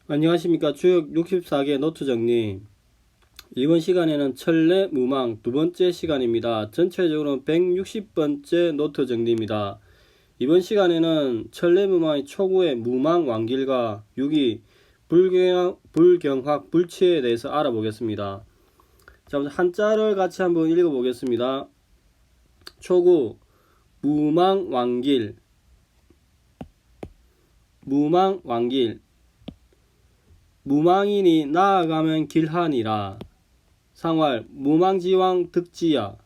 안녕하십니까. 주역 64개 노트 정리. 이번 시간에는 천례 무망 두 번째 시간입니다. 전체적으로 160번째 노트 정리입니다. 이번 시간에는 천례 무망의 초구의 무망 왕길과 유기 불경학 불치에 대해서 알아보겠습니다. 자, 먼저 한자를 같이 한번 읽어보겠습니다. 초구 무망 왕길, 무망 왕길. 무망이니 나아가면 길하니라. 상활 무망지왕 득지야.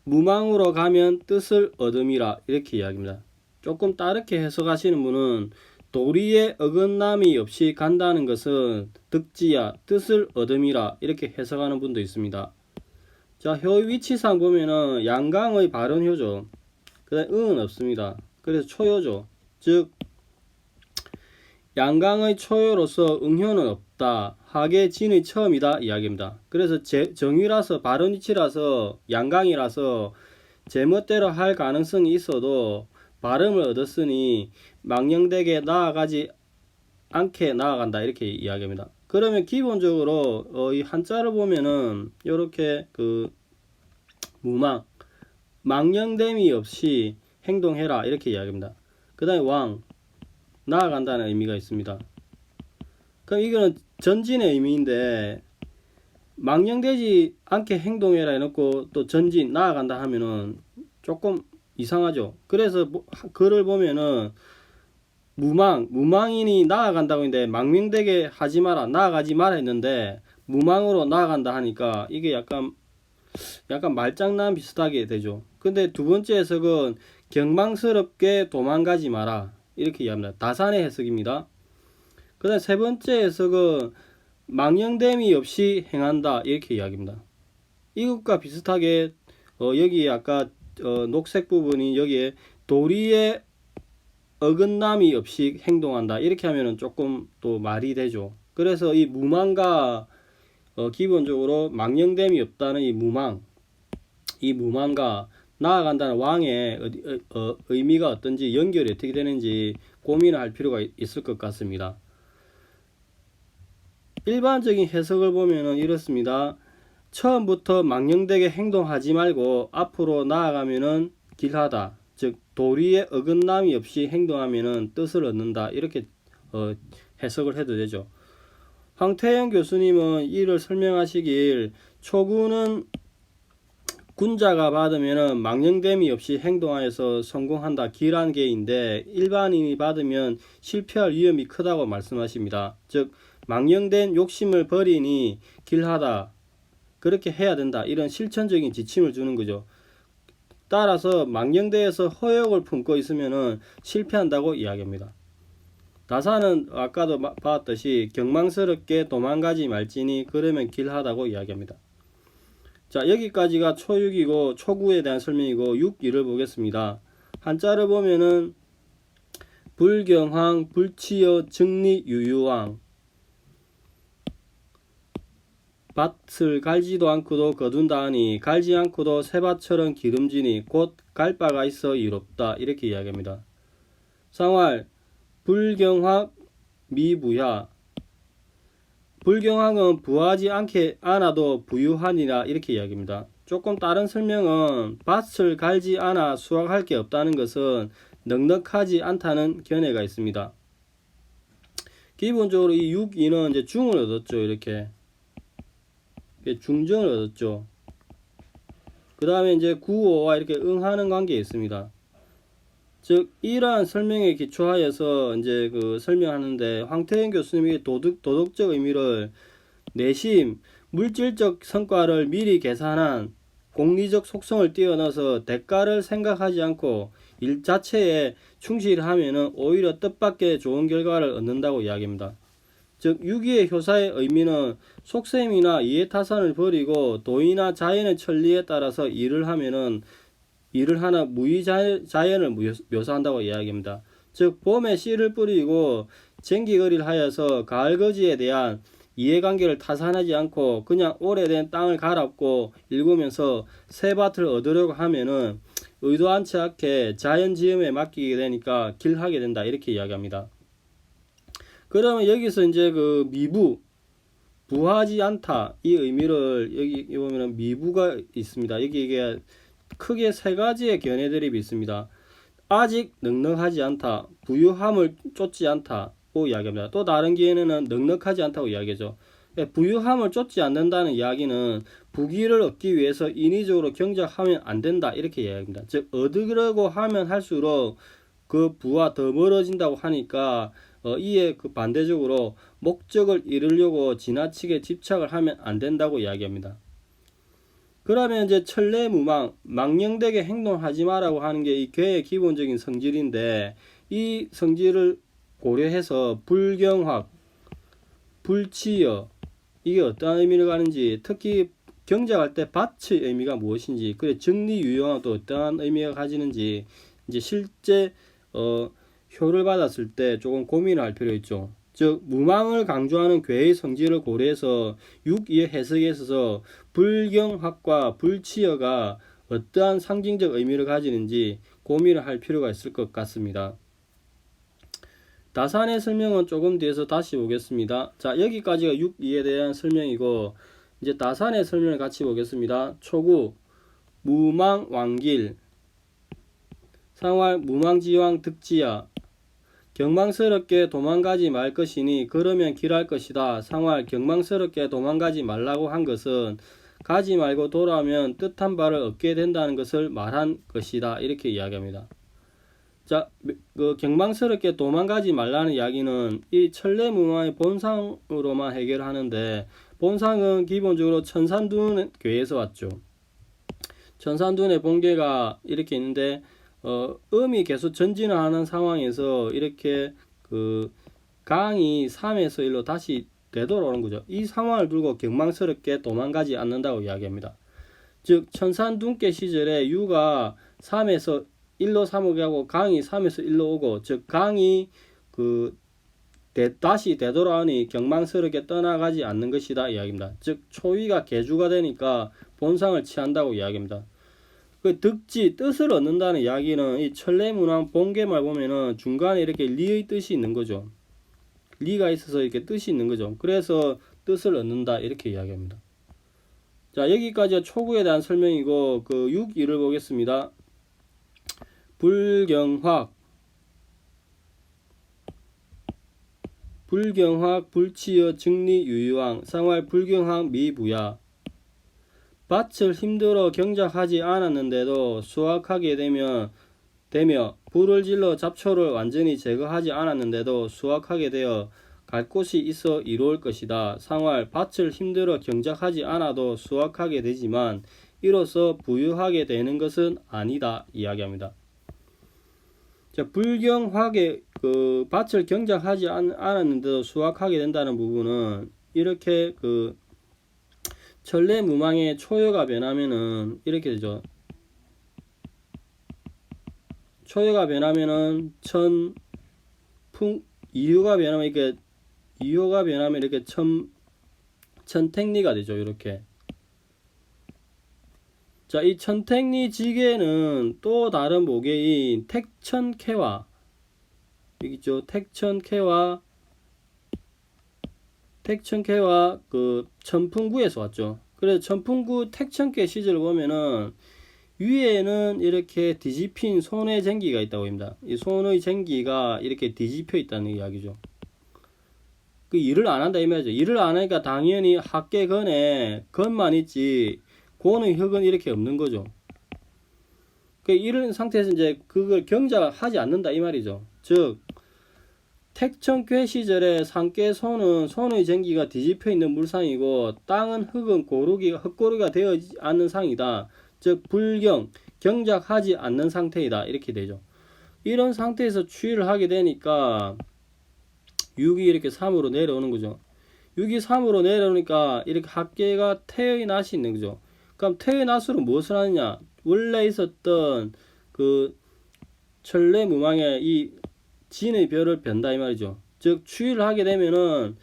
무망으로 가면 뜻을 얻음이라. 이렇게 이야기합니다. 조금 다르게 해석하시는 분은 도리에 어긋남이 없이 간다는 것은 득지야, 뜻을 얻음이라. 이렇게 해석하는 분도 있습니다. 자, 혀 위치상 보면은 양강의 발언효죠. 그 다음에 응은 없습니다. 그래서 초효죠. 즉 양강의 초효로서 응효는 없다. 하계 진의 처음이다 이야기입니다. 그래서 정유라서 발언이치라서 양강이라서 제멋대로 할 가능성이 있어도 발음을 얻었으니 망령되게 나아가지 않게 나아간다 이렇게 이야기합니다. 그러면 기본적으로 이 한자를 보면은 이렇게 그 무망 망령됨이 없이 행동해라 이렇게 이야기합니다. 그 다음에 왕 나아간다는 의미가 있습니다. 그럼 이거는 전진의 의미인데 망령되지 않게 행동해라 해놓고 또 전진 나아간다 하면은 조금 이상하죠. 그래서 글을 보면은 무망이니 나아간다고 했는데 망령되게 하지 마라 나아가지 마라 했는데 무망으로 나아간다 하니까 이게 약간 말장난 비슷하게 되죠. 근데 두 번째 해석은 경망스럽게 도망가지 마라 이렇게 이야기합니다. 다산의 해석입니다. 그 다음 세 번째 해석은 망령됨이 없이 행한다 이렇게 이야기합니다. 이것과 비슷하게 여기 아까 녹색 부분이 여기에 도리에 어긋남이 없이 행동한다 이렇게 하면은 조금 또 말이 되죠. 그래서 이 무망과 기본적으로 망령됨이 없다는 이 무망과 나아간다는 왕의 의미가 어떤지 연결이 어떻게 되는지 고민을 할 필요가 있을 것 같습니다. 일반적인 해석을 보면은 이렇습니다. 처음부터 망령되게 행동하지 말고 앞으로 나아가면은 길하다. 즉 도리에 어긋남이 없이 행동하면은 뜻을 얻는다. 이렇게 해석을 해도 되죠. 황태영 교수님은 이를 설명하시길 초구는 군자가 받으면 망령됨이 없이 행동하여서 성공한다. 길한 게인데 일반인이 받으면 실패할 위험이 크다고 말씀하십니다. 즉 망령된 욕심을 버리니 길하다. 그렇게 해야 된다. 이런 실천적인 지침을 주는 거죠. 따라서 망령대에서 허욕을 품고 있으면 실패한다고 이야기합니다. 다사는 아까도 봤듯이 경망스럽게 도망가지 말지니 그러면 길하다고 이야기합니다. 자, 여기까지가 초육이고 초구에 대한 설명이고 6.2를 보겠습니다. 한자를 보면은 불경황 불치여 증리 유유왕. 밭을 갈지도 않고도 거둔다 하니 갈지 않고도 새밭처럼 기름지니 곧 갈 바가 있어 이롭다. 이렇게 이야기합니다. 상활 불경황 미부야. 불경황은 부하지 않아도 부유하니라 이렇게 이야기합니다. 조금 다른 설명은 밭을 갈지 않아 수확할 게 없다는 것은 넉넉하지 않다는 견해가 있습니다. 기본적으로 이 6.2는 이제 중을 얻었죠. 이렇게 중정을 얻었죠. 그 다음에 이제 9.5와 이렇게 응하는 관계에 있습니다. 즉 이러한 설명에 기초하여서 이제 그 설명하는데 황태영 교수님이 도덕적 의미를 내심 물질적 성과를 미리 계산한 공리적 속성을 뛰어넘어서 대가를 생각하지 않고 일 자체에 충실하면은 오히려 뜻밖의 좋은 결과를 얻는다고 이야기합니다. 즉 유기의 효사의 의미는 속셈이나 이해타산을 버리고 도의나 자연의 천리에 따라서 일을 하나 무의자연을 묘사한다고 이야기합니다. 즉 봄에 씨를 뿌리고 쟁기거리를 하여서 가을거지에 대한 이해관계를 타산하지 않고 그냥 오래된 땅을 갈아엎고 일구면서 새 밭을 얻으려고 하면은 의도치 않게 자연지음에 맡기게 되니까 길하게 된다 이렇게 이야기합니다. 그러면 여기서 이제 그 미부, 부하지 않다 이 의미를 여기 보면은 미부가 있습니다. 여기 이게 크게 세 가지의 견해 대립이 있습니다. 아직 넉넉하지 않다, 부유함을 쫓지 않다고 이야기합니다. 또 다른 기회는 넉넉하지 않다고 이야기하죠. 부유함을 쫓지 않는다는 이야기는 부귀를 얻기 위해서 인위적으로 경작하면 안 된다 이렇게 이야기합니다. 즉 얻으려고 하면 할수록 그 부와 더 멀어진다고 하니까 이에 그 반대적으로 목적을 이루려고 지나치게 집착을 하면 안 된다고 이야기합니다. 그러면 이제 천례무망, 망령되게 행동하지 마라고 하는 게 이 괴의 기본적인 성질인데, 이 성질을 고려해서 불경학, 불치여, 이게 어떠한 의미를 가는지, 특히 경작할 때 밭의 의미가 무엇인지, 그래 정리유용은 또 어떠한 의미가 가지는지 이제 실제 효를 받았을 때 조금 고민을 할 필요 있죠. 즉 무망을 강조하는 괴의 성질을 고려해서 6.2의 해석에 있어서 불경학과 불치여가 어떠한 상징적 의미를 가지는지 고민을 할 필요가 있을 것 같습니다. 다산의 설명은 조금 뒤에서 다시 보겠습니다. 자, 여기까지가 6.2에 대한 설명이고, 이제 다산의 설명을 같이 보겠습니다. 초구, 무망왕길, 상활, 무망지왕 득지야, 경망스럽게 도망가지 말 것이니 그러면 길할 것이다. 상활, 경망스럽게 도망가지 말라고 한 것은 가지 말고 돌아오면 뜻한 바를 얻게 된다는 것을 말한 것이다. 이렇게 이야기합니다. 자, 그 경망스럽게 도망가지 말라는 이야기는 이 천례무망의 본상으로만 해결하는데, 본상은 기본적으로 천산둔 괴에서 왔죠. 천산둔의 본계가 이렇게 있는데 음이 계속 전진을 하는 상황에서 이렇게 그 강이 3에서 1로 다시 되돌아오는 거죠. 이 상황을 두고 경망스럽게 도망가지 않는다고 이야기합니다. 즉 천산둔계 시절에 유가 3에서 1로 3오게 하고 강이 3에서 1로 오고, 즉 강이 다시 되돌아오니 경망스럽게 떠나가지 않는 것이다 이야기입니다. 즉 초위가 계주가 되니까 본상을 취한다고 이야기합니다. 그 득지, 뜻을 얻는다는 이야기는 이 천례문왕 본계말 보면은 중간에 이렇게 리의 뜻이 있는 거죠. 리가 있어서 이렇게 뜻이 있는 거죠. 그래서 뜻을 얻는다 이렇게 이야기합니다. 자, 여기까지가 초구에 대한 설명이고, 그 6.2를 보겠습니다. 불경학, 불경학, 불치여, 증리, 유유왕, 상활, 불경학, 미부야. 밭을 힘들어 경작하지 않았는데도 수확하게 되며 불을 질러 잡초를 완전히 제거하지 않았는데도 수확하게 되어 갈 곳이 있어 이로울 것이다. 상활, 밭을 힘들어 경작하지 않아도 수확하게 되지만 이로써 부유하게 되는 것은 아니다 이야기합니다. 자, 불경학의 그 밭을 경작하지 않았는데도 수확하게 된다는 부분은 이렇게 그 천례무망의 초여가 변하면은 이렇게 되죠. 초여가 변하면은 이효가 변하면 이렇게 이효가 변하면 이렇게 천택리가 되죠. 이렇게. 자, 이 천택리 지계는 또 다른 모계인 택천캐와 여기 있죠. 택천캐와 그 천풍구에서 왔죠. 그래서 천풍구 택천캐 시절을 보면은 위에는 이렇게 뒤집힌 손의 쟁기가 있다고 합니다. 이 손의 쟁기가 이렇게 뒤집혀 있다는 이야기죠. 그 일을 안 한다 이 말이죠. 일을 안 하니까 당연히 학계건에 건만 있지 고의 흙은 이렇게 없는 거죠. 그 이런 상태에서 이제 그걸 경작하지 않는다 이 말이죠. 즉 택천괴 시절에 상계 손의 쟁기가 뒤집혀 있는 물상이고, 땅은 흙고르기가 되어 않는 상이다. 즉 불경, 경작하지 않는 상태이다 이렇게 되죠. 이런 상태에서 추위를 하게 되니까 6이 이렇게 3으로 내려오는 거죠. 6이 3으로 내려오니까 이렇게 학계가 태의 낫이 있는 거죠. 그럼 태의 낫으로 무엇을 하느냐? 원래 있었던 그 천례무망의 이 진의 별을 변다 이 말이죠. 즉 추위를 하게 되면은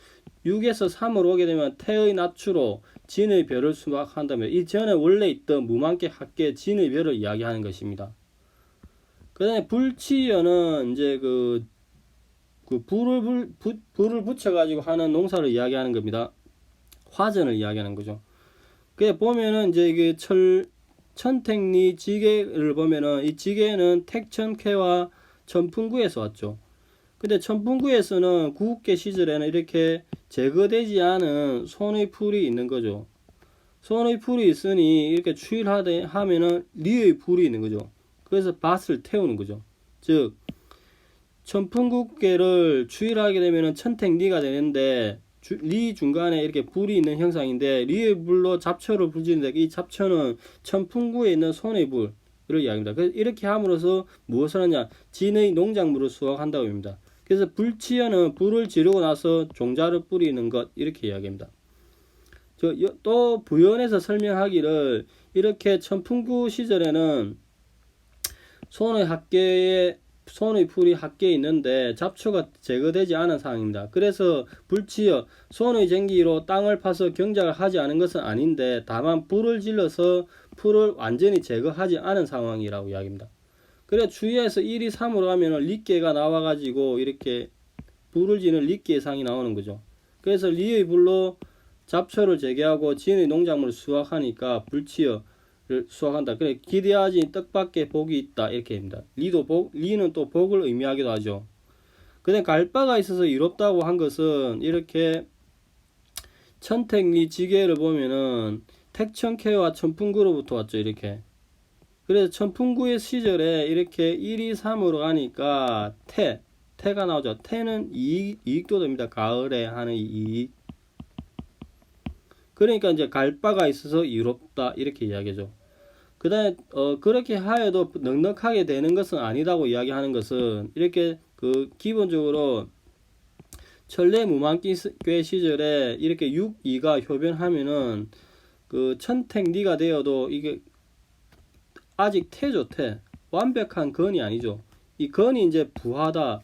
6에서 3으로 오게 되면 태의 낫추로 진의 별을 수확한다면 이 전에 원래 있던 무망계 학계 진의 별을 이야기하는 것입니다. 그 다음에 불치여는 이제 그 그 불을 붙여가지고 하는 농사를 이야기하는 겁니다. 화전을 이야기하는 거죠. 그게 보면은 이제 이게 천택리 지게를 보면은 이 지게는 택천캐와 천풍구에서 왔죠. 근데 천풍구에서는 구국계 시절에는 이렇게 제거되지 않은 손의 풀이 있는 거죠. 손의 풀이 있으니 이렇게 추일하면은 리의 풀이 있는 거죠. 그래서 밭을 태우는 거죠. 즉 천풍국계를 추일하게 되면은 천택리가 되는데 리 중간에 이렇게 불이 있는 형상인데 리의 불로 잡초를 불지는데 이 잡초는 천풍구에 있는 손의 불을 이야기합니다. 그래서 이렇게 함으로써 무엇을 하냐? 진의 농작물을 수확한다고 합니다. 그래서 불치어는 불을 지르고 나서 종자를 뿌리는 것 이렇게 이야기합니다. 또 부연해서 설명하기를 이렇게 천풍구 시절에는 손의 풀이 학계에 있는데 잡초가 제거되지 않은 상황입니다. 그래서 불치어 손의 쟁기로 땅을 파서 경작을 하지 않은 것은 아닌데 다만 불을 질러서 풀을 완전히 제거하지 않은 상황이라고 이야기합니다. 그래 주위에서 1이 3으로 하면 리께가 나와가지고 이렇게 불을 지는 리께의 상이 나오는 거죠. 그래서 리의 불로 잡초를 제거하고 진의 농작물을 수확하니까 불치어를 수확한다. 그래 기대하지 뜻밖의 복이 있다 이렇게 합니다. 리는 또 복을 의미하기도 하죠. 근데 갈바가 있어서 이롭다고 한 것은 이렇게 천택리 지게를 보면은 택천캐와 천풍구로부터 왔죠. 이렇게. 그래서 천풍구의 시절에 이렇게 1이 3으로 가니까 태가 나오죠. 태는 이익도입니다. 가을에 하는 이익. 그러니까 이제 갈바가 있어서 이롭다 이렇게 이야기하죠. 그 다음에 그렇게 하여도 넉넉하게 되는 것은 아니다고 이야기하는 것은 이렇게 기본적으로 천례 무망기괴 시절에 이렇게 6,2가 효변하면은 천택리가 되어도 이게 아직 태죠. 완벽한 건이 아니죠. 이 건이 이제 부하다는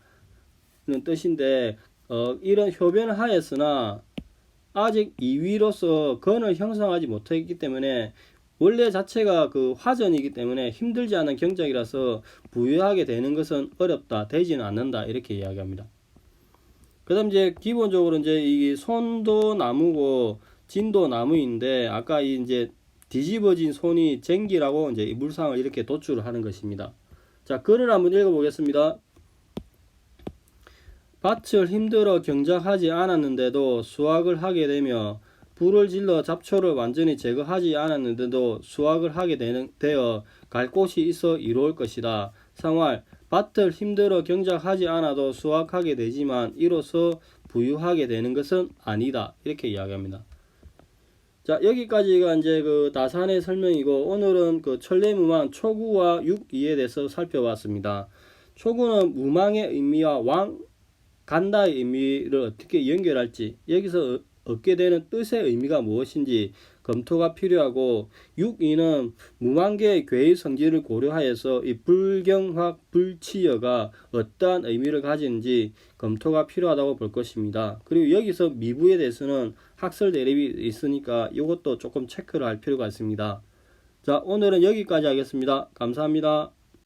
뜻인데 이런 효변을 하였으나 아직 2위로서 건을 형성하지 못했기 때문에 원래 자체가 화전이기 때문에 힘들지 않은 경작이라서 부유하게 되는 것은 어렵다, 되지는 않는다 이렇게 이야기합니다. 그 다음 이제 기본적으로 이제 이 손도 나무고 진도 나무인데 아까 이제 뒤집어진 손이 쟁기라고 이제 이 물상을 이렇게 도출을 하는 것입니다. 자, 글을 한번 읽어보겠습니다. 밭을 힘들어 경작하지 않았는데도 수확을 하게 되며 불을 질러 잡초를 완전히 제거하지 않았는데도 수확을 하게 되어 갈 곳이 있어 이로울 것이다. 상활 밭을 힘들어 경작하지 않아도 수확하게 되지만 이로써 부유하게 되는 것은 아니다. 이렇게 이야기합니다. 자, 여기까지가 이제 다산의 설명이고 오늘은 천례무망 초구와 6,2에 대해서 살펴봤습니다. 초구는 무망의 의미와 간다의 의미를 어떻게 연결할지, 여기서 얻게 되는 뜻의 의미가 무엇인지 검토가 필요하고 6,2는 무망계의 괴의 성질을 고려하여서 이 불경확 불치여가 어떠한 의미를 가지는지 검토가 필요하다고 볼 것입니다. 그리고 여기서 미부에 대해서는 학설 대립이 있으니까 이것도 조금 체크를 할 필요가 있습니다. 자, 오늘은 여기까지 하겠습니다. 감사합니다.